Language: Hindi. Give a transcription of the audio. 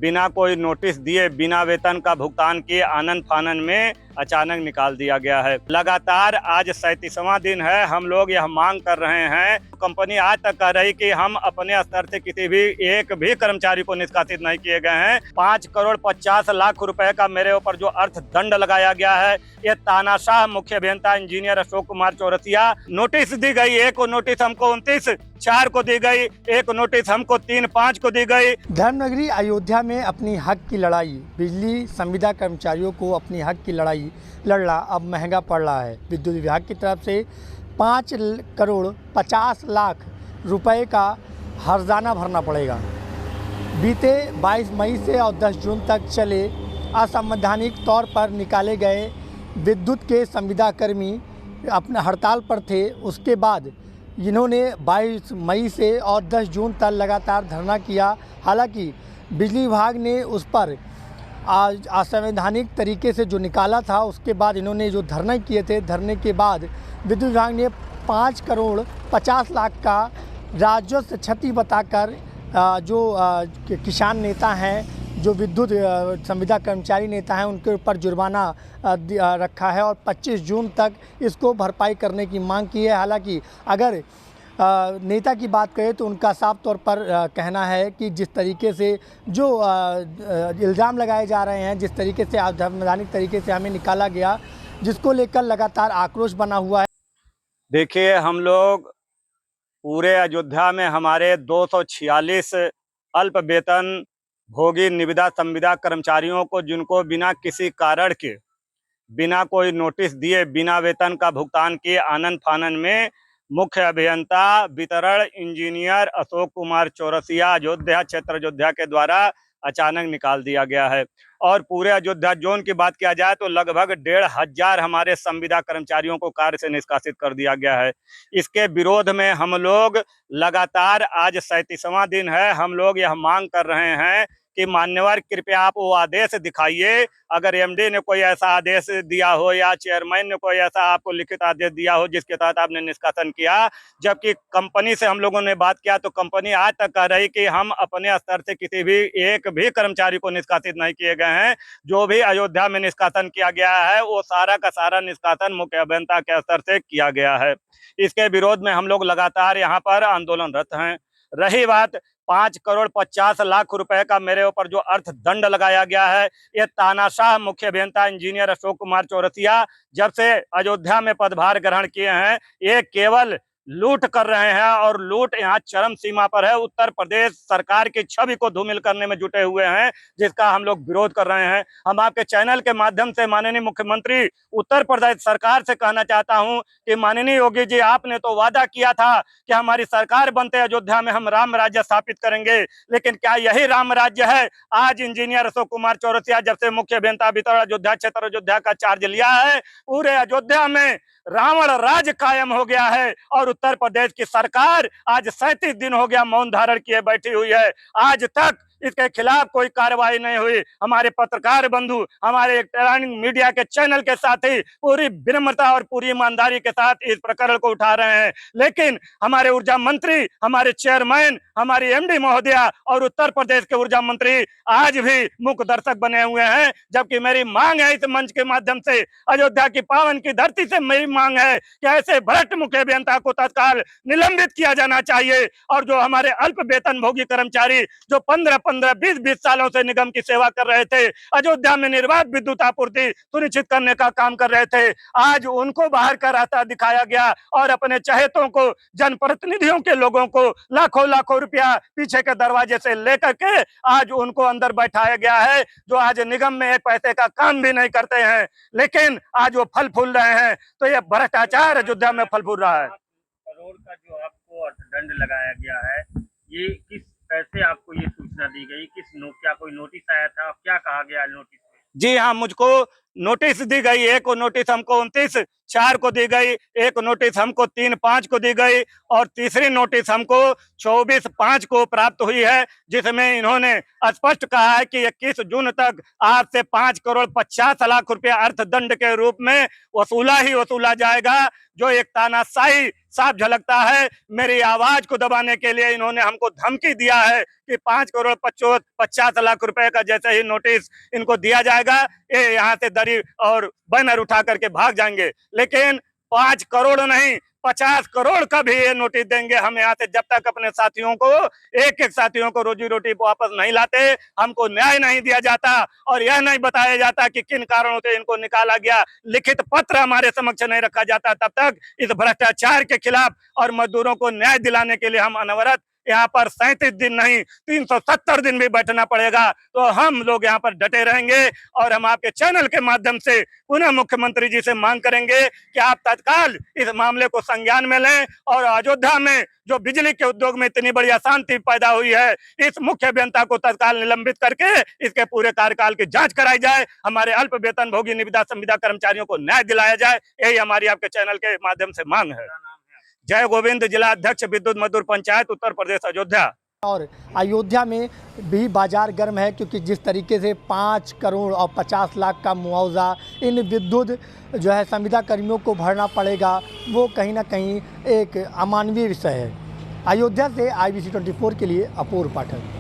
बिना कोई नोटिस दिए, बिना वेतन का भुगतान किए आनन फानन में अचानक निकाल दिया गया है। लगातार आज 37वां दिन है, हम लोग यह मांग कर रहे हैं। कंपनी आज तक कह रही कि हम अपने स्तर से किसी भी एक भी कर्मचारी को निष्कासित नहीं किए गए हैं। 5,50,00,000 रुपए का मेरे ऊपर जो अर्थदंड लगाया गया है, ये तानाशाह मुख्य अभियंता इंजीनियर अशोक कुमार चौरसिया। नोटिस दी गई, एक नोटिस हमको 29/4 को दी गई, एक नोटिस हमको 3/5 को दी गई। धर्मनगरी अयोध्या में अपनी हक की लड़ाई, बिजली संविदा कर्मचारियों को अपनी हक की लड़ाई लड़ना अब महंगा पड़ रहा है। विद्युत विभाग की तरफ से 5,50,00,000 रुपए का हर्जाना भरना पड़ेगा। बीते 22 मई से और 10 जून तक चले असंवैधानिक तौर पर निकाले गए विद्युत के संविदा कर्मी अपने हड़ताल पर थे। उसके बाद इन्होंने 22 मई से और 10 जून तक लगातार धरना किया। हालांकि बिजली विभाग ने उस पर आज असंवैधानिक तरीके से जो निकाला था, उसके बाद इन्होंने जो धरना किए थे, धरने के बाद विद्युत विभाग ने 5,50,00,000 का राजस्व क्षति बताकर जो किसान नेता हैं, जो विद्युत संविदा कर्मचारी नेता हैं, उनके ऊपर जुर्माना रखा है और 25 जून तक इसको भरपाई करने की मांग की है। हालांकि अगर नेता की बात करें तो उनका साफ तौर पर कहना है कि जिस तरीके से जो इल्ज़ाम लगाए जा रहे हैं, जिस तरीके से असंवैधानिक तरीके से हमें निकाला गया, जिसको लेकर लगातार आक्रोश बना हुआ है। देखिए, हम लोग पूरे अयोध्या में हमारे 246 अल्प वेतन भोगी निविदा संविदा कर्मचारियों को, जिनको बिना किसी कारण के, बिना कोई नोटिस दिए, बिना वेतन का भुगतान किए आनन फानन में मुख्य अभियंता वितरण इंजीनियर अशोक कुमार चौरसिया अयोध्या क्षेत्र अयोध्या के द्वारा अचानक निकाल दिया गया है। और पूरे अयोध्या जोन की बात किया जाए तो लगभग 1,500 हमारे संविदा कर्मचारियों को कार्य से निष्कासित कर दिया गया है। इसके विरोध में हम लोग लगातार आज 37वां दिन है, हम लोग यह मांग कर रहे हैं कि मान्यवर कृपया आप वो आदेश दिखाइए। अगर एमडी ने कोई ऐसा आदेश दिया हो या चेयरमैन ने कोई ऐसा आपको लिखित आदेश दिया हो जिसके तहत आपने निष्कासन किया, जबकि कंपनी से हम लोगों ने बात किया तो कंपनी आज तक कह रही कि हम अपने स्तर से किसी भी एक भी कर्मचारी को निष्कासित नहीं किए गए हैं। जो भी अयोध्या में निष्कासन किया गया है, वो सारा का सारा निष्कासन मुख्य अभियंता के स्तर से किया गया है। इसके विरोध में हम लोग लगातार यहाँ पर आंदोलनरत हैं। रही बात 5,50,00,000 रुपए का मेरे ऊपर जो अर्थदंड लगाया गया है, ये तानाशाह मुख्य अभियंता इंजीनियर अशोक कुमार चौरसिया जब से अयोध्या में पदभार ग्रहण किए हैं, ये केवल लूट कर रहे हैं और लूट यहाँ चरम सीमा पर है। उत्तर प्रदेश सरकार की छवि को धूमिल करने में जुटे हुए हैं, जिसका हम लोग विरोध कर रहे हैं। हम आपके चैनल के माध्यम से माननीय मुख्यमंत्री उत्तर प्रदेश सरकार से कहना चाहता हूं कि माननीय योगी जी, आपने तो वादा किया था कि हमारी सरकार बनते अयोध्या में हम राम राज्य स्थापित करेंगे, लेकिन क्या यही राम राज्य है? आज इंजीनियर अशोक कुमार चौरसिया जब से मुख्य अभियंता वितरण अयोध्या क्षेत्र अयोध्या का चार्ज लिया है, पूरे अयोध्या में रावण राज कायम हो गया है और उत्तर प्रदेश की सरकार आज 37 दिन हो गया मौन धारण किए बैठी हुई है। आज तक इसके खिलाफ कोई कार्रवाई नहीं हुई। हमारे पत्रकार बंधु, हमारे इलेक्ट्रॉनिक मीडिया के चैनल के साथी पूरी विनम्रता और पूरी ईमानदारी के साथ इस प्रकरण को उठा रहे हैं, लेकिन हमारे ऊर्जा मंत्री, हमारे चेयरमैन, हमारी एमडी महोदया और उत्तर प्रदेश के ऊर्जा मंत्री आज भी मूक दर्शक बने हुए हैं। जबकि मेरी मांग है, इस मंच के माध्यम से अयोध्या की पावन की धरती से मेरी मांग है कि ऐसे भ्रष्ट मुख्य अभियंता को तत्काल निलंबित किया जाना चाहिए और जो हमारे अल्प वेतन भोगी कर्मचारी जो 15-15, 20-20 सालों से निगम की सेवा कर रहे थे, अयोध्या में निर्बाध विद्युत आपूर्ति सुनिश्चित करने का काम कर रहे थे, आज उनको बाहर का रास्ता दिखाया गया और अपने चहेतों को, जनप्रतिनिधियों के लोगों को लाखों लाखों रुपया पीछे के दरवाजे से लेकर के आज उनको अंदर बैठाया गया है, जो आज निगम में एक पैसे का काम भी नहीं करते हैं, लेकिन आज वो फल फूल रहे हैं। तो ये भ्रष्टाचार अयोध्या में फल फूल रहा है। करोड़ का जो आपको अर्थदंड लगाया गया है, ये किस कैसे आपको ये सूचना दी गई? क्या कोई नोटिस आया था? क्या कहा गया नोटिस में? जी हाँ, मुझको नोटिस दी गई। एक नोटिस हमको 29/4 को दी गई, एक नोटिस हमको 3/5 को दी गई और तीसरी नोटिस हमको 24/5 को प्राप्त हुई है, जिसमें इन्होंने स्पष्ट कहा है कि 21 जून तक आज से 5,50,00,000 रुपया अर्थदंड के रूप में वसूला जाएगा, जो एक तानाशाही साफ झलकता है। मेरी आवाज को दबाने के लिए इन्होंने हमको धमकी दिया है कि 5,50,00,000 रुपए का जैसे ही नोटिस इनको दिया जाएगा, ये यहाँ से दरी और बैनर उठा करके भाग जाएंगे। लेकिन 5 करोड़ नहीं, 50 करोड़ का भी ये नोटिस देंगे हम यहाँ से, जब तक अपने साथियों को, एक एक साथियों को रोजी रोटी वापस नहीं लाते, हमको न्याय नहीं दिया जाता और यह नहीं बताया जाता कि किन कारणों से इनको निकाला गया। लिखित पत्र हमारे समक्ष नहीं रखा जाता, तब तक इस भ्रष्टाचार के खिलाफ और मजदूरों को न्याय दिलाने के लिए हम अनवरत यहाँ पर 37 दिन नहीं 370 दिन भी बैठना पड़ेगा, तो हम लोग यहाँ पर डटे रहेंगे। और हम आपके चैनल के माध्यम से पुनः मुख्यमंत्री जी से मांग करेंगे कि आप तत्काल इस मामले को संज्ञान में लें और अयोध्या में जो बिजली के उद्योग में इतनी बड़ी अशांति पैदा हुई है, इस मुख्य अभियंता को तत्काल निलंबित करके इसके पूरे कार्यकाल की जांच कराई जाए, हमारे अल्प वेतन भोगी निविदा संविदा कर्मचारियों को न्याय दिलाया जाए। यही हमारी आपके चैनल के माध्यम से मांग है। जय गोविंद, जिला अध्यक्ष विद्युत मजदूर पंचायत, उत्तर प्रदेश, अयोध्या। और अयोध्या में भी बाजार गर्म है, क्योंकि जिस तरीके से 5 करोड़ और 50 लाख का मुआवजा इन विद्युत जो है संविदा कर्मियों को भरना पड़ेगा, वो कहीं ना कहीं एक अमानवीय विषय है। अयोध्या से IBC 24 के लिए अपूर्व पाठक।